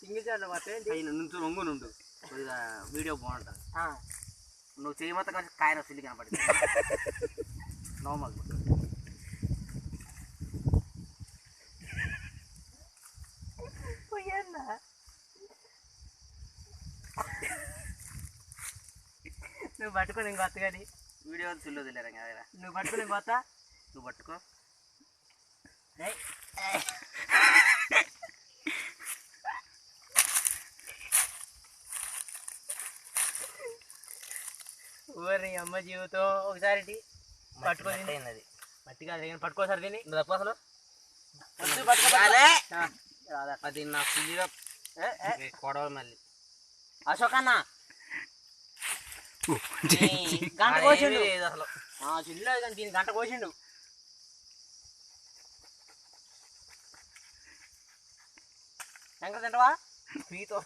single chat పట్టే నుంచి రొంగు నుండు కొద్దిగా వీడియో బాగుంటుంది నువ్వు చేయి మొత్తం కలిసి కాయన సిల్లి కనపడింది నోమల్ నువ్వు పట్టుకో ఇంకొత్త కానీ వీడియో సిల్లు వదిలేరా నువ్వు పట్టుకో ఇంకొత్త నువ్వు పట్టుకో ఊరి అమ్మ జీవితం ఒకసారి పట్టుకొని మట్టి కాదు కానీ పట్టుకోసారి తిని నువ్వు తప్పు అసలు అది నా సిల్లిగా కొడవలు మళ్ళీ అశోక్ అన్న గంట కోసిండు అసలు చిల్లు కానీ దీని గంట కోసిండు శంకర్ తింటవా మీతో